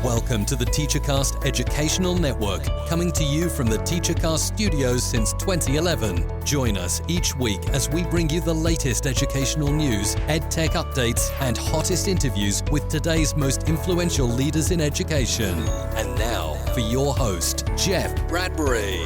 Welcome to the TeacherCast Educational Network, coming to you from the TeacherCast studios since 2011. Join us each week as we bring you the latest educational news, EdTech updates, and hottest interviews with today's most influential leaders in education. And now, for your host, Jeff Bradbury.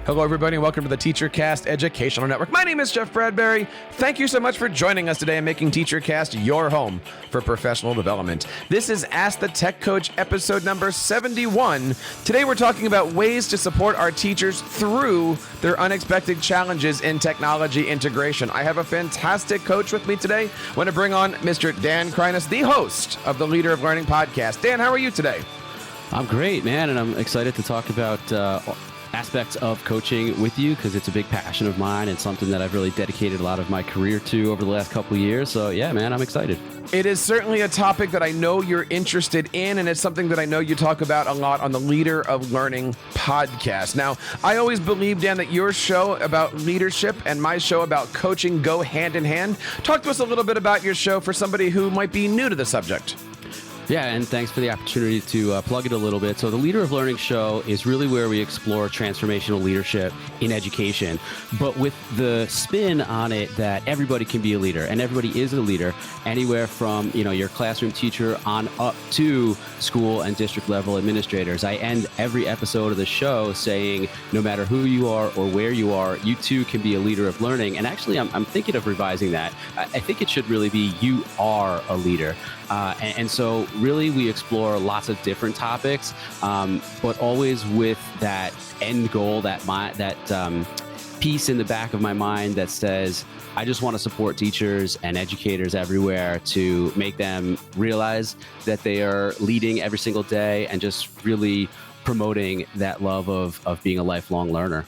Hello, everybody, and welcome to the TeacherCast Educational Network. My name is Jeff Bradbury. Thank you so much for joining us today and making TeacherCast your home for professional development. This is Ask the Tech Coach, episode number 71. Today, we're talking about ways to support our teachers through their unexpected challenges in technology integration. I have a fantastic coach with me today. I want to bring on Mr. Dan Kreines, the host of the Leader of Learning podcast. Dan, how are you today? I'm great, man, and I'm excited to talk about aspects of coaching with you because it's a big passion of mine and something that I've really dedicated a lot of my career to over the last couple of years. So yeah, man, I'm excited. It is certainly a topic that I know you're interested in, and it's something that I know you talk about a lot on the Leader of Learning podcast. Now, I always believe, Dan, that your show about leadership and my show about coaching go hand in hand. Talk to us a little bit about your show for somebody who might be new to the subject. Yeah, and thanks for the opportunity to plug it a little bit. So the Leader of Learning show is really where we explore transformational leadership in education, but with the spin on it that everybody can be a leader, and everybody is a leader, anywhere from your classroom teacher on up to school and district level administrators. I end every episode of the show saying, no matter who you are or where you are, you too can be a leader of learning. And actually, I'm thinking of revising that. I think it should really be, you are a leader. And so really we explore lots of different topics, but always with that end goal, that piece in the back of my mind that says, I just want to support teachers and educators everywhere to make them realize that they are leading every single day and just really promoting that love of being a lifelong learner.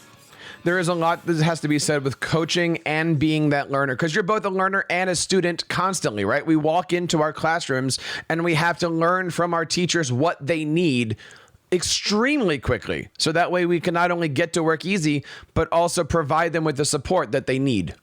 There is a lot that has to be said with coaching and being that learner, because you're both a learner and a student constantly, right? We walk into our classrooms and we have to learn from our teachers what they need extremely quickly. So that way we can not only get to work easy, but also provide them with the support that they need.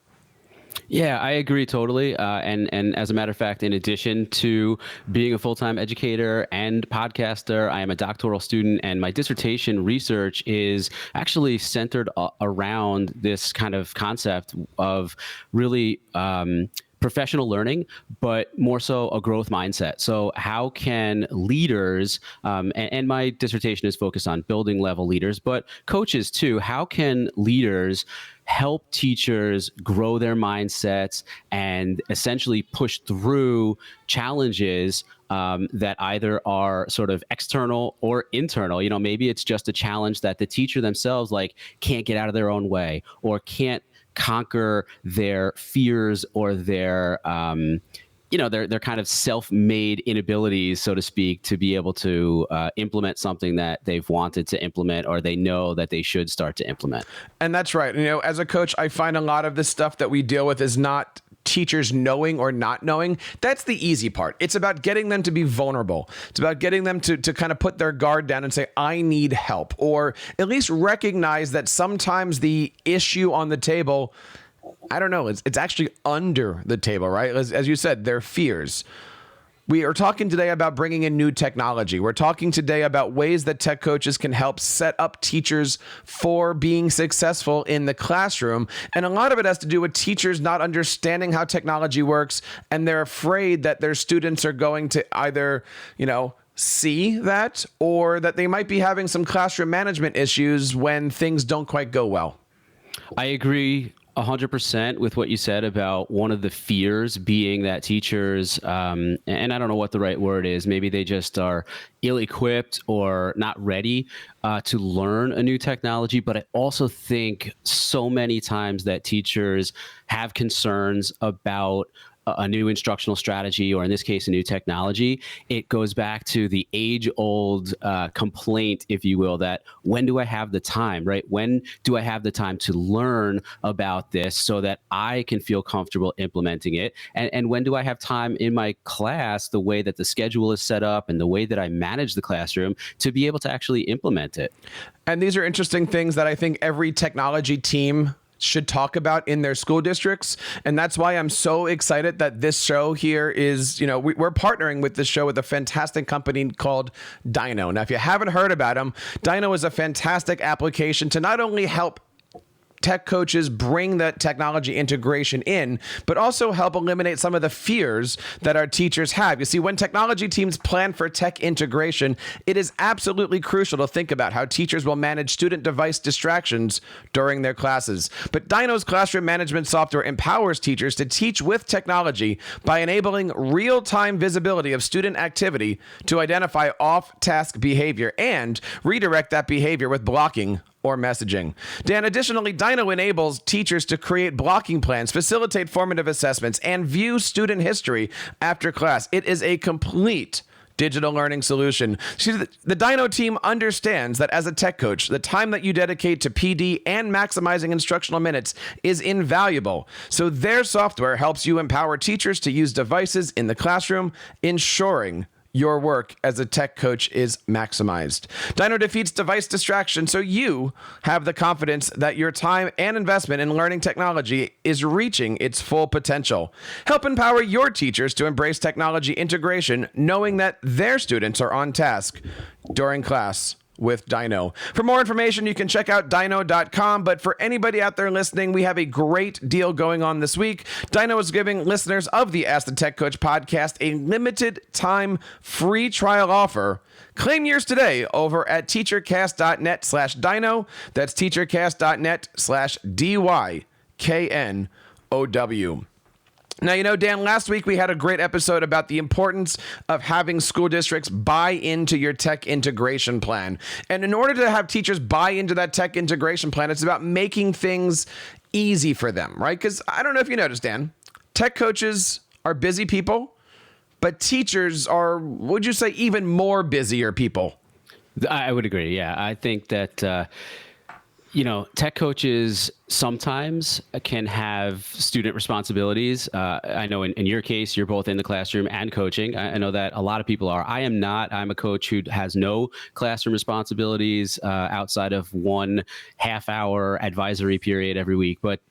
Yeah, I agree totally. And as a matter of fact, in addition to being a full-time educator and podcaster, I am a doctoral student, and my dissertation research is actually centered around this kind of concept of really professional learning, but more so a growth mindset. So how can leaders, and my dissertation is focused on building level leaders, but coaches too, how can leaders help teachers grow their mindsets and essentially push through challenges that either are sort of external or internal? Maybe it's just a challenge that the teacher themselves can't get out of their own way, or can't conquer their fears or their their kind of self-made inabilities, so to speak, to be able to implement something that they've wanted to implement or they know that they should start to implement. And that's right. As a coach, I find a lot of the stuff that we deal with is not teachers knowing or not knowing. That's the easy part. It's about getting them to be vulnerable. It's about getting them to kind of put their guard down and say, I need help, or at least recognize that sometimes the issue on the table, I don't know, it's actually under the table, right? As you said, their fears. We are talking today about bringing in new technology. We're talking today about ways that tech coaches can help set up teachers for being successful in the classroom. And a lot of it has to do with teachers not understanding how technology works, and they're afraid that their students are going to either, see that, or that they might be having some classroom management issues when things don't quite go well. I agree 100% with what you said about one of the fears being that teachers, and I don't know what the right word is, maybe they just are ill-equipped or not ready to learn a new technology. But I also think so many times that teachers have concerns about a new instructional strategy, or in this case, a new technology. It goes back to the age-old complaint, if you will, that when do I have the time, right? When do I have the time to learn about this so that I can feel comfortable implementing it? And when do I have time in my class, the way that the schedule is set up and the way that I manage the classroom, to be able to actually implement it? And these are interesting things that I think every technology team should talk about in their school districts. And that's why I'm so excited that this show here is, we're partnering with this show with a fantastic company called Dino. Now, if you haven't heard about them, Dino is a fantastic application to not only help tech coaches bring that technology integration in, but also help eliminate some of the fears that our teachers have. You see, when technology teams plan for tech integration, it is absolutely crucial to think about how teachers will manage student device distractions during their classes. But Dino's classroom management software empowers teachers to teach with technology by enabling real-time visibility of student activity to identify off-task behavior and redirect that behavior with blocking or messaging. Dan, additionally, Dino enables teachers to create blocking plans, facilitate formative assessments, and view student history after class. It is a complete digital learning solution. See, the Dino team understands that as a tech coach, the time that you dedicate to PD and maximizing instructional minutes is invaluable. So their software helps you empower teachers to use devices in the classroom, ensuring your work as a tech coach is maximized. Dino defeats device distraction so you have the confidence that your time and investment in learning technology is reaching its full potential. Help empower your teachers to embrace technology integration, knowing that their students are on task during class with Dino. For more information, you can check out dino.com. But for anybody out there listening, we have a great deal going on this week. Dino is giving listeners of the Ask the Tech Coach podcast a limited time free trial offer. Claim yours today over at teachercast.net/dino. That's teachercast.net/DYKNOW. Now, Dan, last week we had a great episode about the importance of having school districts buy into your tech integration plan. And in order to have teachers buy into that tech integration plan, it's about making things easy for them, right? Because I don't know if you noticed, Dan, tech coaches are busy people, but teachers are, would you say, even more busier people? I would agree. Yeah, I think that, tech coaches sometimes can have student responsibilities. I know in your case, you're both in the classroom and coaching. I know that a lot of people are. I am not. I'm a coach who has no classroom responsibilities outside of 1 half-hour advisory period every week. But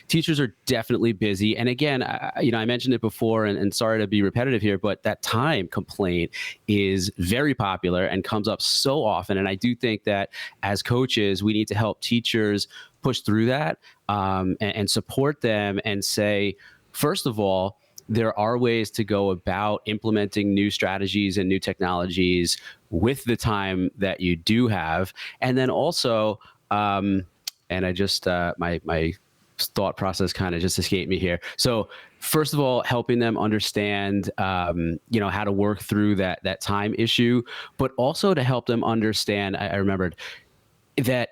teachers are definitely busy. And again, I mentioned it before, and sorry to be repetitive here, but that time complaint is very popular and comes up so often. And I do think that as coaches, we need to help teachers push through that and support them and say, first of all, there are ways to go about implementing new strategies and new technologies with the time that you do have. And then also, and I just, my thought process kind of just escaped me here. So first of all, helping them understand, how to work through that time issue, but also to help them understand, I remembered that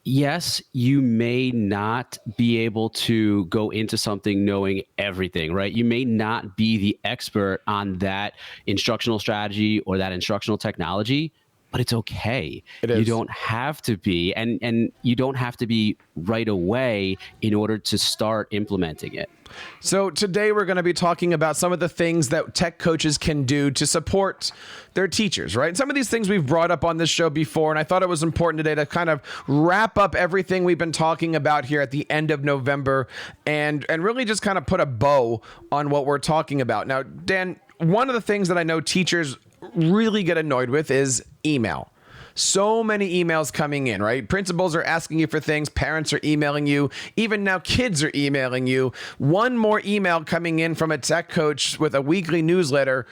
yes, you may not be able to go into something knowing everything, right? You may not be the expert on that instructional strategy or that instructional technology, but it's okay. You don't have to be, and you don't have to be right away in order to start implementing it. So today we're going to be talking about some of the things that tech coaches can do to support their teachers, right? Some of these things we've brought up on this show before, and I thought it was important today to kind of wrap up everything we've been talking about here at the end of November and really just kind of put a bow on what we're talking about. Now, Dan, one of the things that I know teachers really get annoyed with is email. So many emails coming in, right? Principals are asking you for things. Parents are emailing you. Even now, kids are emailing you. One more email coming in from a tech coach with a weekly newsletter,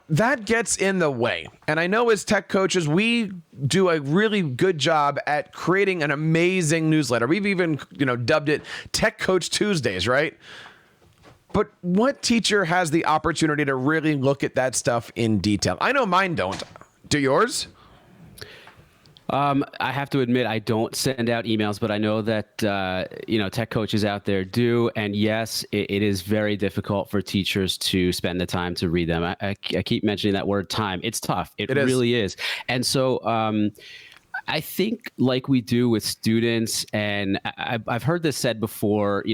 that gets in the way. And I know as tech coaches, we do a really good job at creating an amazing newsletter. We've even, dubbed it Tech Coach Tuesdays, right? But what teacher has the opportunity to really look at that stuff in detail? I know mine don't. Do yours? I have to admit, I don't send out emails, but I know that, tech coaches out there do. And yes, it is very difficult for teachers to spend the time to read them. I keep mentioning that word time. It's tough. It really is. And so I think like we do with students, and I've heard this said before,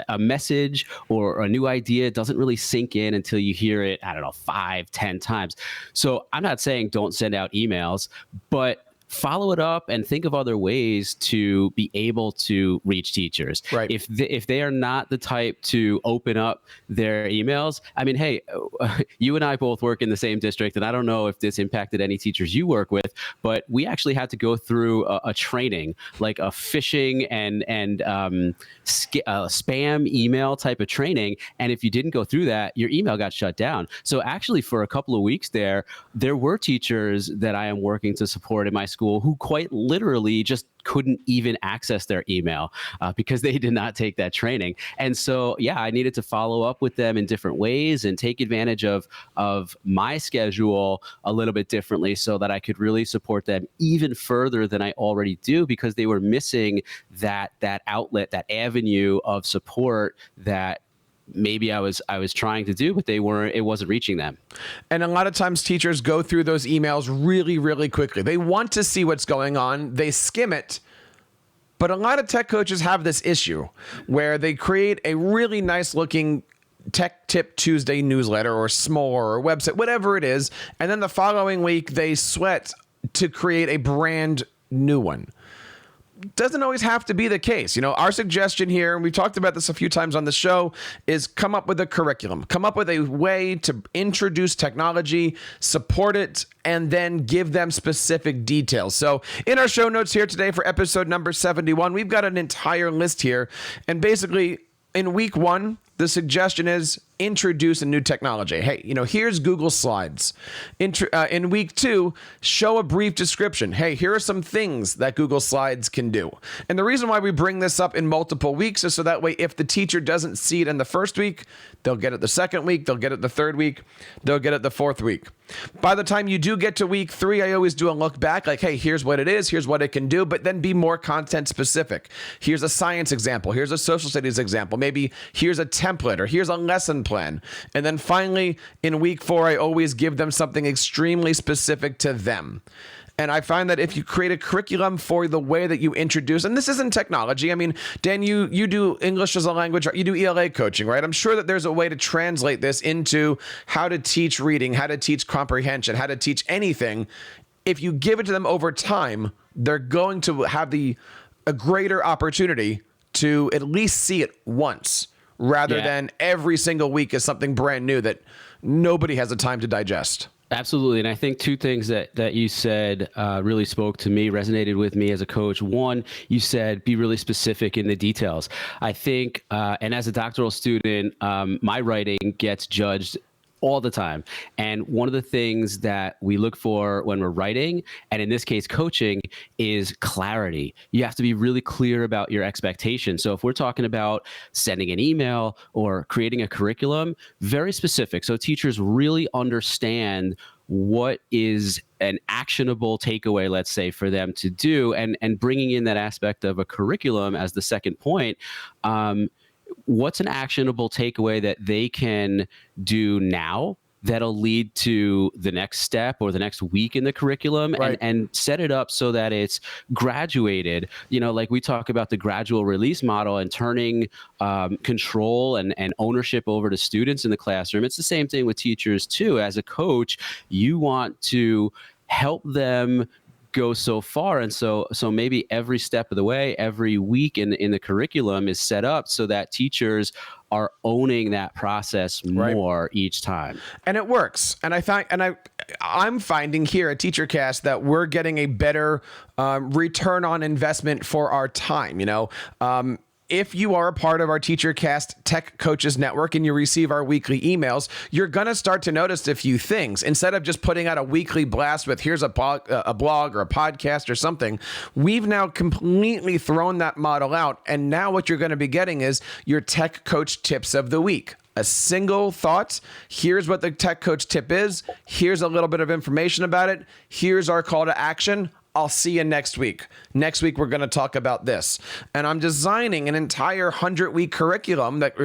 a message or a new idea doesn't really sink in until you hear it, 5, 10 times. So I'm not saying don't send out emails, but follow it up and think of other ways to be able to reach teachers. Right. If they are not the type to open up their emails, I mean, hey, you and I both work in the same district, and I don't know if this impacted any teachers you work with, but we actually had to go through a training, like a phishing and spam email type of training. And if you didn't go through that, your email got shut down. So actually, for a couple of weeks there were teachers that I am working to support in my school who quite literally just couldn't even access their email because they did not take that training. And so, yeah, I needed to follow up with them in different ways and take advantage of my schedule a little bit differently so that I could really support them even further than I already do, because they were missing that outlet, that avenue of support that maybe I was trying to do, but it wasn't reaching them. And a lot of times teachers go through those emails really, really quickly. They want to see what's going on. They skim it. But a lot of tech coaches have this issue where they create a really nice looking Tech Tip Tuesday newsletter or s'more or website, whatever it is. And then the following week they sweat to create a brand new one. Doesn't always have to be the case. Our suggestion here, and we've talked about this a few times on the show, is come up with a curriculum, come up with a way to introduce technology, support it, and then give them specific details. So in our show notes here today for episode number 71, we've got an entire list here. And basically in week 1, the suggestion is introduce a new technology. Hey, here's Google Slides. In week 2, show a brief description. Hey, here are some things that Google Slides can do. And the reason why we bring this up in multiple weeks is so that way if the teacher doesn't see it in the first week, they'll get it the second week, they'll get it the third week, they'll get it the fourth week. By the time you do get to week 3, I always do a look back, like, hey, here's what it is, here's what it can do, but then be more content specific. Here's a science example, here's a social studies example, maybe here's a template or here's a lesson plan. And then finally, in week 4, I always give them something extremely specific to them. And I find that if you create a curriculum for the way that you introduce, and this isn't technology. I mean, Dan, you do English as a language, you do ELA coaching, right? I'm sure that there's a way to translate this into how to teach reading, how to teach comprehension, how to teach anything. If you give it to them over time, they're going to have a greater opportunity to at least see it once, rather than every single week is something brand new that nobody has the time to digest. Absolutely. And I think 2 things that you said really spoke to me, resonated with me as a coach. One, you said be really specific in the details. I think, and as a doctoral student, my writing gets judged all the time. And one of the things that we look for when we're writing, and in this case, coaching, is clarity. You have to be really clear about your expectations. So if we're talking about sending an email or creating a curriculum, very specific. So teachers really understand what is an actionable takeaway, let's say, for them to do, and bringing in that aspect of a curriculum as the second point. What's an actionable takeaway that they can do now that'll lead to the next step or the next week in the curriculum, right, and set it up so that it's graduated. Like we talk about the gradual release model and turning control and ownership over to students in the classroom. It's the same thing with teachers too. As a coach, you want to help them go so far, and so maybe every step of the way, every week in the curriculum is set up so that teachers are owning that process more each time. And it works. And I'm finding here at TeacherCast that we're getting a better return on investment for our time. If you are a part of our TeacherCast Tech Coaches Network and you receive our weekly emails, you're going to start to notice a few things. Instead of just putting out a weekly blast with here's a blog or a podcast or something, we've now completely thrown that model out. And now what you're going to be getting is your Tech Coach Tips of the Week. A single thought. Here's what the Tech Coach tip is. Here's a little bit of information about it. Here's our call to action. I'll see you next week. Next week, we're going to talk about this. And I'm designing an entire 100-week curriculum that,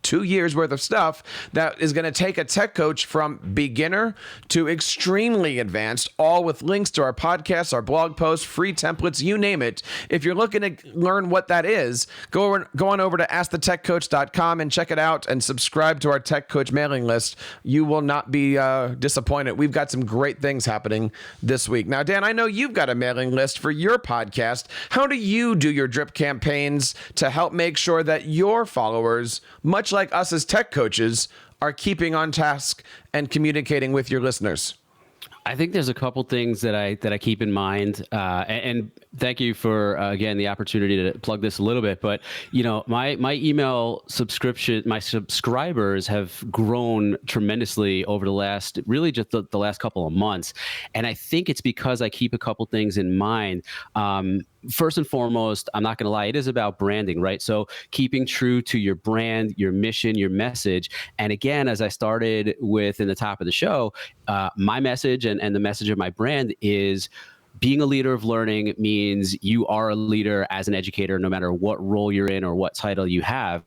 2 years worth of stuff that is going to take a tech coach from beginner to extremely advanced, all with links to our podcasts, our blog posts, free templates, you name it. If you're looking to learn what that is, go on over to AskTheTechCoach.com and check it out and subscribe to our Tech Coach mailing list. You will not be disappointed. We've got some great things happening this week. Now, Dan, I know you've got a mailing list for your podcast. How do you do your drip campaigns to help make sure that your followers, much like us as tech coaches, are keeping on task and communicating with your listeners? I think there's a couple things that I keep in mind, and thank you for again the opportunity to plug this a little bit. But my email subscription, my subscribers have grown tremendously over the last just the last couple of months, and I think it's because I keep a couple things in mind. First and foremost, I'm not going to lie, it is about branding, right? So keeping true to your brand, your mission, your message. And again, as I started with in the top of the show, my message and the message of my brand is being a leader of learning means you are a leader as an educator, no matter what role you're in or what title you have.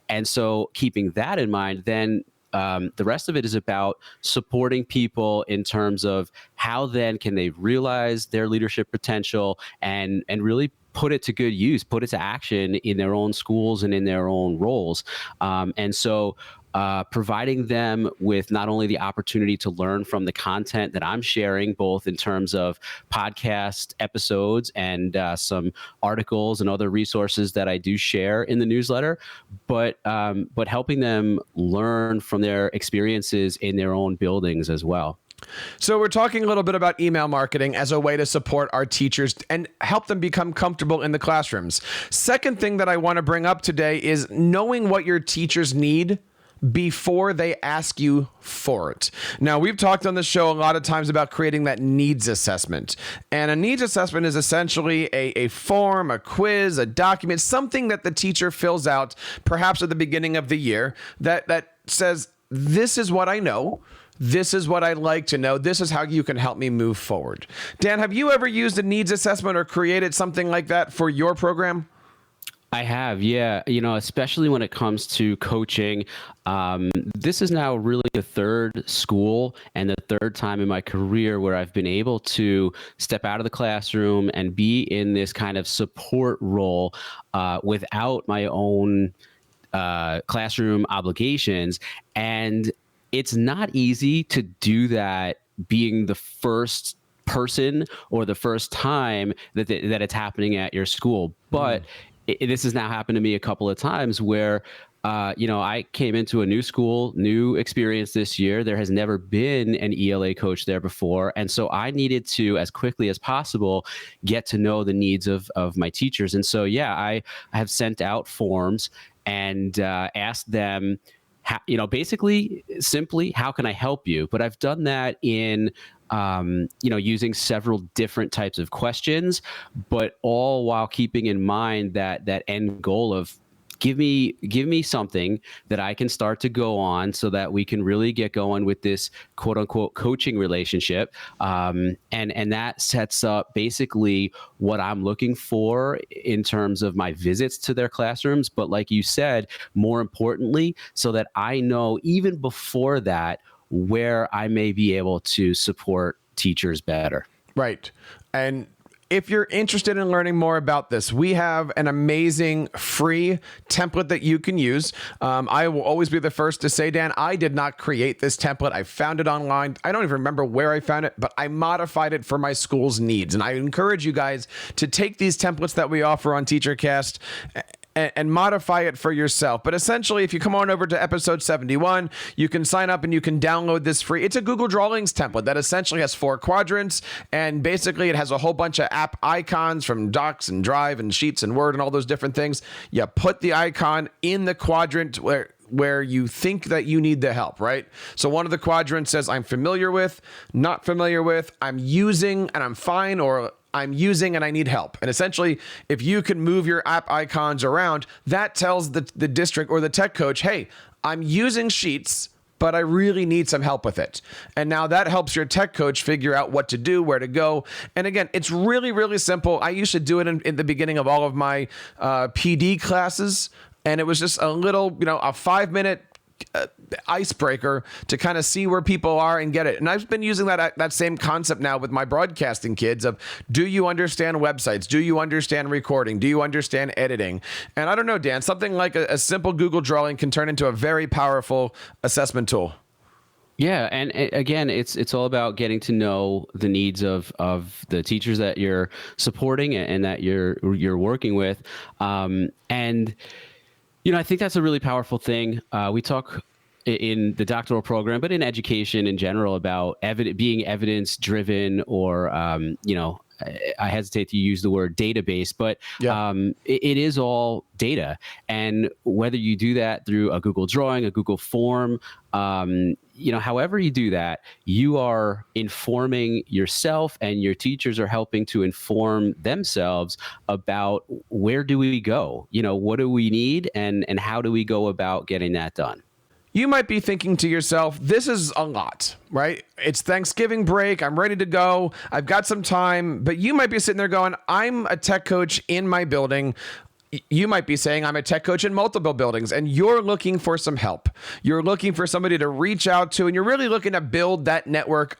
And so keeping that in mind, then the rest of it is about supporting people in terms of how then can they realize their leadership potential and really put it to good use, put it to action in their own schools and in their own roles. And so providing them with not only the opportunity to learn from the content that I'm sharing, both in terms of podcast episodes and some articles and other resources that I do share in the newsletter, but helping them learn from their experiences in their own buildings as well. So we're talking a little bit about email marketing as a way to support our teachers and help them become comfortable in the classrooms. Second thing that I want to bring up today is knowing what your teachers need before they ask you for it. Now, we've talked on the show a lot of times about creating that needs assessment. And a needs assessment is essentially a form, a quiz, a document, something that the teacher fills out perhaps at the beginning of the year that says, this is what I know. This is what I'd like to know. This is how you can help me move forward. Dan, have you ever used a needs assessment or created something like that for your program? I have, yeah. Especially when it comes to coaching. This is now really the third school and the third time in my career where I've been able to step out of the classroom and be in this kind of support role without my own classroom obligations. And it's not easy to do that being the first person or the first time that it's happening at your school. But this has now happened to me a couple of times where, I came into a new school, new experience this year. There has never been an ELA coach there before. And so I needed to, as quickly as possible, get to know the needs of my teachers. And so, I have sent out forms and asked them, basically, simply, how can I help you? But I've done that in, using several different types of questions, but all while keeping in mind that end goal of give me something that I can start to go on so that we can really get going with this quote unquote coaching relationship. And that sets up basically what I'm looking for in terms of my visits to their classrooms. But like you said, more importantly, so that I know even before that, where I may be able to support teachers better. Right. And if you're interested in learning more about this, we have an amazing free template that you can use. I will always be the first to say, Dan, I did not create this template. I found it online. I don't even remember where I found it, but I modified it for my school's needs. And I encourage you guys to take these templates that we offer on TeacherCast and modify it for yourself. But essentially, if you come on over to episode 71, you can sign up and you can download this free. It's a Google Drawings template that essentially has 4 quadrants. And basically, it has a whole bunch of app icons from Docs and Drive and Sheets and Word and all those different things. You put the icon in the quadrant where you think that you need the help, right? So one of the quadrants says, I'm familiar with, not familiar with, I'm using and I'm fine, or I'm using and I need help. And essentially, if you can move your app icons around, that tells the district or the tech coach, hey, I'm using Sheets, but I really need some help with it. And now that helps your tech coach figure out what to do, where to go. And again, it's really, really simple. I used to do it in the beginning of all of my PD classes. And it was just a little, a 5-minute icebreaker to kind of see where people are and get it. And I've been using that same concept now with my broadcasting kids of, do you understand websites? Do you understand recording? Do you understand editing? And I don't know, Dan, something like a simple Google drawing can turn into a very powerful assessment tool. Yeah, and again, it's all about getting to know the needs of the teachers that you're supporting and that you're working with, and I think that's a really powerful thing. We talk in the doctoral program, but in education in general, about being evidence driven, or I hesitate to use the word database, but it is all data. And whether you do that through a Google drawing, a Google form, however you do that, you are informing yourself, and your teachers are helping to inform themselves about where do we go? What do we need, and how do we go about getting that done? You might be thinking to yourself, this is a lot, right? It's Thanksgiving break. I'm ready to go. I've got some time. But you might be sitting there going, I'm a tech coach in my building. You might be saying, I'm a tech coach in multiple buildings, and you're looking for some help. You're looking for somebody to reach out to, and you're really looking to build that network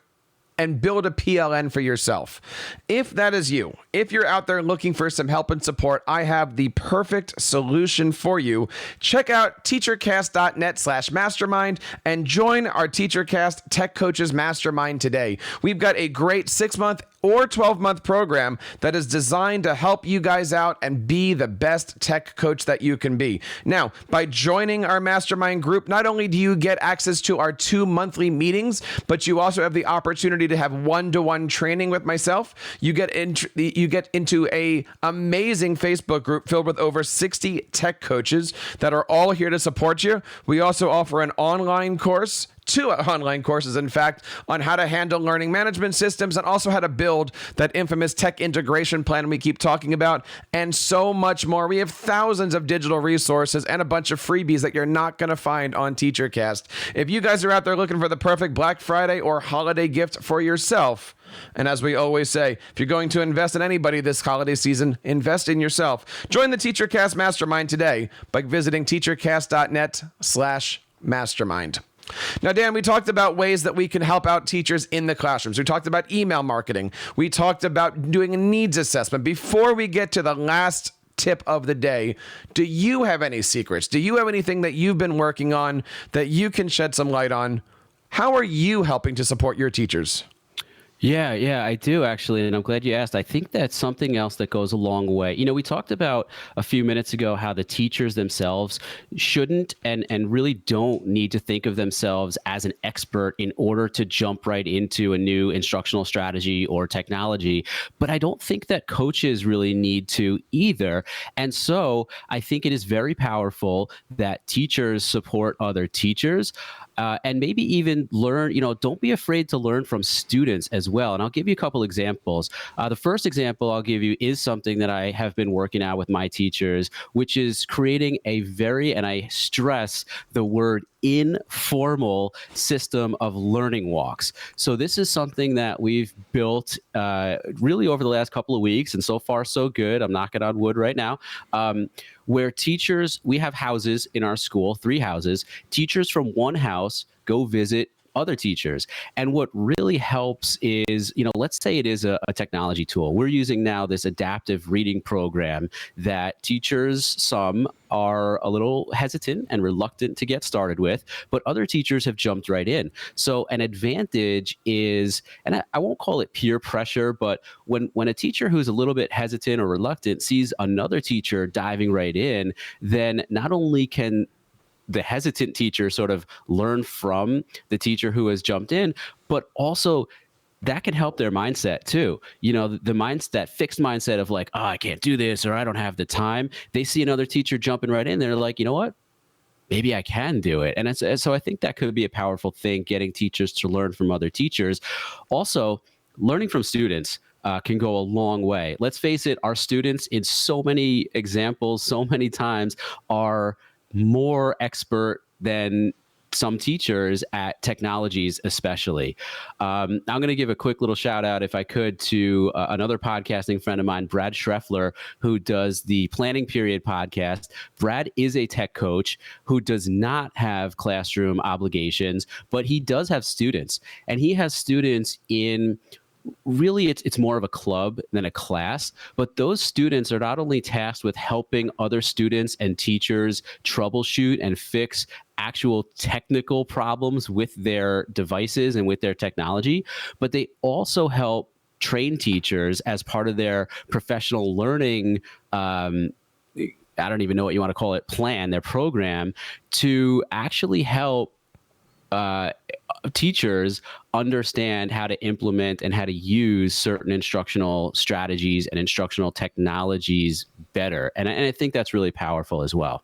and build a PLN for yourself. If that is you, if you're out there looking for some help and support, I have the perfect solution for you. Check out teachercast.net/mastermind and join our TeacherCast Tech Coaches Mastermind today. We've got a great 6-month or 12-month program that is designed to help you guys out and be the best tech coach that you can be. Now, by joining our mastermind group, not only do you get access to our 2 monthly meetings, but you also have the opportunity to have one-to-one training with myself. You get into a amazing Facebook group filled with over 60 tech coaches that are all here to support you. We also offer an online course, 2 online courses, in fact, on how to handle learning management systems, and also how to build that infamous tech integration plan we keep talking about, and so much more. We have thousands of digital resources and a bunch of freebies that you're not going to find on TeacherCast. If you guys are out there looking for the perfect Black Friday or holiday gift for yourself, and as we always say, if you're going to invest in anybody this holiday season, invest in yourself. Join the TeacherCast Mastermind today by visiting teachercast.net/mastermind. Now, Dan, we talked about ways that we can help out teachers in the classrooms. We talked about email marketing. We talked about doing a needs assessment. Before we get to the last tip of the day, do you have any secrets? Do you have anything that you've been working on that you can shed some light on? How are you helping to support your teachers? Yeah, I do actually, and I'm glad you asked. I think that's something else that goes a long way. We talked about a few minutes ago how the teachers themselves shouldn't and really don't need to think of themselves as an expert in order to jump right into a new instructional strategy or technology. But I don't think that coaches really need to either. And so I think it is very powerful that teachers support other teachers. And maybe even learn, don't be afraid to learn from students as well. And I'll give you a couple examples. The first example I'll give you is something that I have been working out with my teachers, which is creating a and I stress the word informal system of learning walks. So this is something that we've built really over the last couple of weeks, and so far so good. I'm knocking on wood right now. Where we have houses in our school, 3 houses. Teachers from one house go visit other teachers. And what really helps is, let's say it is a technology tool. We're using now this adaptive reading program that teachers, some are a little hesitant and reluctant to get started with, but other teachers have jumped right in. So an advantage is, and I won't call it peer pressure, but when a teacher who's a little bit hesitant or reluctant sees another teacher diving right in, then not only can the hesitant teacher sort of learn from the teacher who has jumped in, but also that can help their mindset too. The fixed mindset of like, oh, I can't do this, or I don't have the time. They see another teacher jumping right in. They're like, you know what? Maybe I can do it. And so I think that could be a powerful thing, getting teachers to learn from other teachers. Also, learning from students can go a long way. Let's face it, our students in so many examples, so many times, are more expert than some teachers at technologies, especially. I'm going to give a quick little shout out, if I could, to another podcasting friend of mine, Brad Schreffler, who does the Planning Period podcast. Brad is a tech coach who does not have classroom obligations, but he does have students, and he has students in really it's more of a club than a class, but those students are not only tasked with helping other students and teachers troubleshoot and fix actual technical problems with their devices and with their technology, but they also help train teachers as part of their professional learning I don't even know what you want to call it, plan, their program, to actually help teachers understand how to implement and how to use certain instructional strategies and instructional technologies better. And I think that's really powerful as well.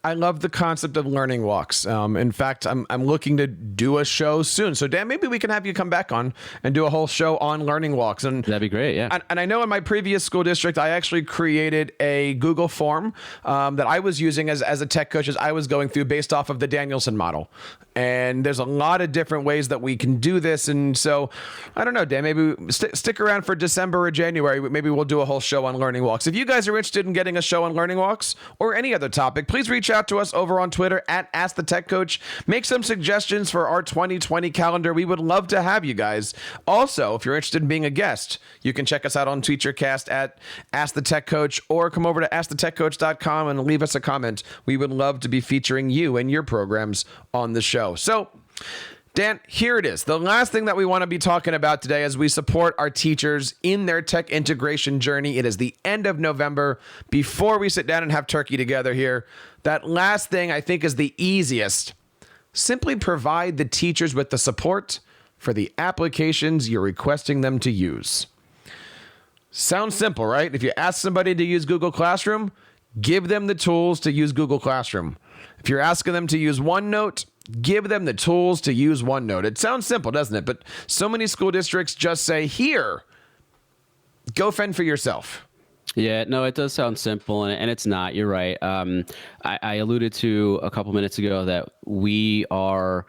I love the concept of learning walks. In fact, I'm looking to do a show soon. So Dan, maybe we can have you come back on and do a whole show on learning walks. And that'd be great. Yeah. And I know in my previous school district, I actually created a Google form that I was using as a tech coach as I was going through based off of the Danielson model. And there's a lot of different ways that we can do this. And so I don't know, Dan, maybe stick around for December or January. Maybe we'll do a whole show on learning walks. If you guys are interested in getting a show on learning walks or any other topic, please reach out to us over on Twitter at AskTheTechCoach. Make some suggestions for our 2020 calendar. We would love to have you guys. Also, if you're interested in being a guest, you can check us out on TeacherCast at AskTheTechCoach, or come over to AskTheTechCoach.com and leave us a comment. We would love to be featuring you and your programs on the show. So, Dan, here it is. The last thing that we want to be talking about today as we support our teachers in their tech integration journey. It is the end of November, before we sit down and have turkey together here. That last thing I think is the easiest. Simply provide the teachers with the support for the applications you're requesting them to use. Sounds simple, right? If you ask somebody to use Google Classroom, give them the tools to use Google Classroom. If you're asking them to use OneNote, give them the tools to use OneNote. It sounds simple, doesn't it? But so many school districts just say, here, go fend for yourself. Yeah, no, it does sound simple, and it's not. You're right. I alluded to a couple minutes ago that we are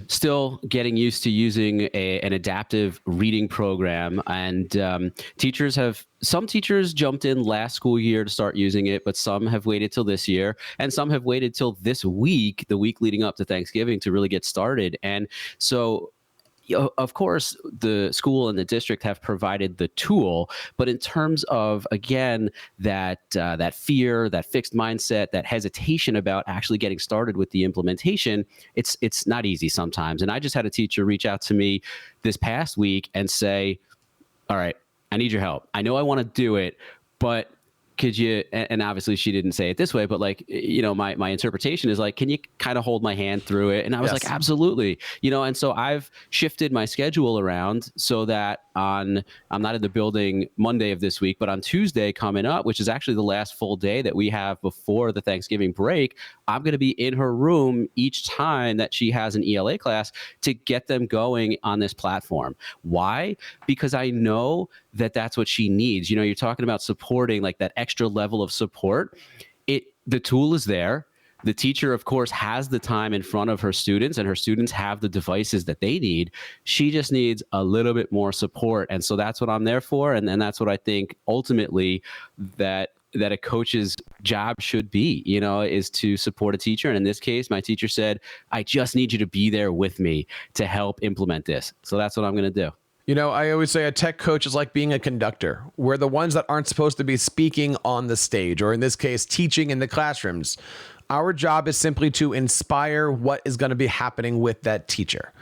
still getting used to using an adaptive reading program, and some teachers jumped in last school year to start using it, but some have waited till this year, and some have waited till this week, the week leading up to Thanksgiving, to really get started. And so, of course, the school and the district have provided the tool, but in terms of, again, that fear, that fixed mindset, that hesitation about actually getting started with the implementation, it's not easy sometimes. And I just had a teacher reach out to me this past week and say, all right, I need your help. I know I want to do it, but could you, and obviously she didn't say it this way, but like, my interpretation is like, can you kind of hold my hand through it? And I was like, absolutely. And so I've shifted my schedule around so that I'm not in the building Monday of this week, but on Tuesday coming up, which is actually the last full day that we have before the Thanksgiving break, I'm going to be in her room each time that she has an ELA class to get them going on this platform. Why? Because I know that that's what she needs. You're talking about supporting, like that extra level of support. The tool is there. The teacher, of course, has the time in front of her students, and her students have the devices that they need. She just needs a little bit more support. And so that's what I'm there for. And that's what I think ultimately that a coach's job should be, is to support a teacher. And in this case, my teacher said, I just need you to be there with me to help implement this. So that's what I'm going to do. I always say a tech coach is like being a conductor. We're the ones that aren't supposed to be speaking on the stage, or in this case, teaching in the classrooms. Our job is simply to inspire what is going to be happening with that teacher.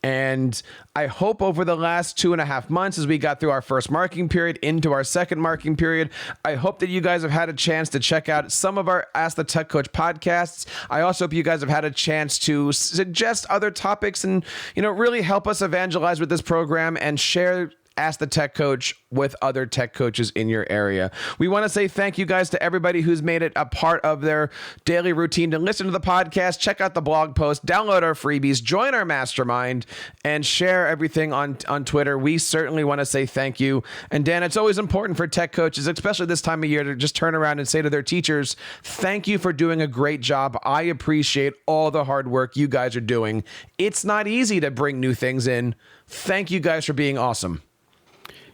And I hope over the last 2.5 months, as we got through our first marking period into our second marking period, I hope that you guys have had a chance to check out some of our Ask the Tech Coach podcasts. I also hope you guys have had a chance to suggest other topics and, really help us evangelize with this program and share Ask the Tech Coach with other tech coaches in your area. We want to say thank you guys to everybody who's made it a part of their daily routine to listen to the podcast, check out the blog post, download our freebies, join our mastermind, and share everything on Twitter. We certainly want to say thank you. And Dan, it's always important for tech coaches, especially this time of year, to just turn around and say to their teachers, thank you for doing a great job. I appreciate all the hard work you guys are doing. It's not easy to bring new things in. Thank you guys for being awesome.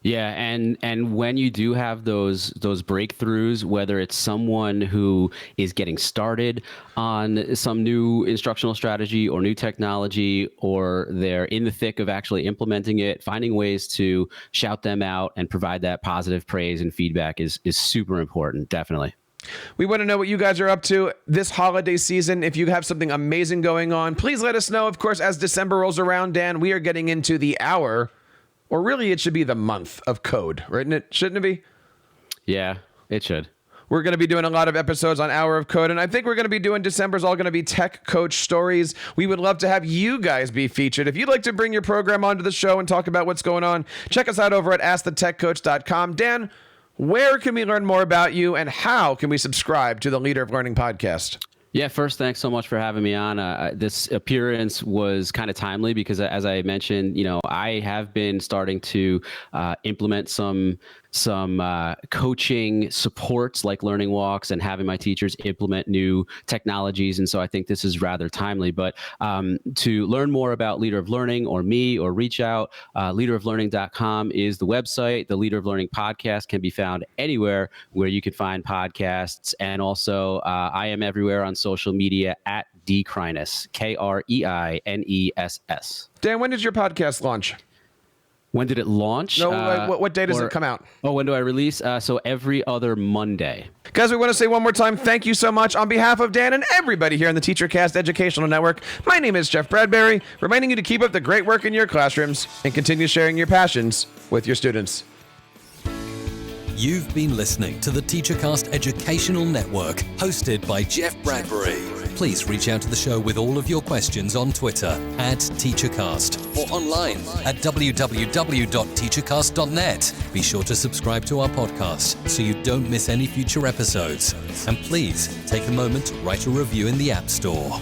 Yeah, and when you do have those breakthroughs, whether it's someone who is getting started on some new instructional strategy or new technology, or they're in the thick of actually implementing it, finding ways to shout them out and provide that positive praise and feedback is super important, definitely. We want to know what you guys are up to this holiday season. If you have something amazing going on, please let us know. Of course, as December rolls around, Dan, we are getting into the hour, or really it should be the month of code, right? Shouldn't it be? Yeah, it should. We're going to be doing a lot of episodes on Hour of Code, and I think we're going to be doing December's all going to be tech coach stories. We would love to have you guys be featured. If you'd like to bring your program onto the show and talk about what's going on, check us out over at AskTheTechCoach.com. Dan, where can we learn more about you, and how can we subscribe to the Leader of Learning podcast? Yeah, first, thanks so much for having me on. This appearance was kind of timely because, as I mentioned, I have been starting to implement some coaching supports like learning walks and having my teachers implement new technologies. And so I think this is rather timely. But to learn more about Leader of Learning or me, or reach out, leaderoflearning.com is the website. The Leader of Learning podcast can be found anywhere where you can find podcasts. And also I am everywhere on social media at dkreiness, KREINESS. Dan, when did your podcast launch? When did it launch? No, what day does it come out? Oh, when do I release? So every other Monday. Guys, we want to say one more time, thank you so much on behalf of Dan and everybody here on the TeacherCast Educational Network. My name is Jeff Bradbury, reminding you to keep up the great work in your classrooms and continue sharing your passions with your students. You've been listening to the TeacherCast Educational Network, hosted by Jeff Bradbury. Please reach out to the show with all of your questions on Twitter at TeacherCast or online at www.teachercast.net. Be sure to subscribe to our podcast so you don't miss any future episodes. And please take a moment to write a review in the App Store.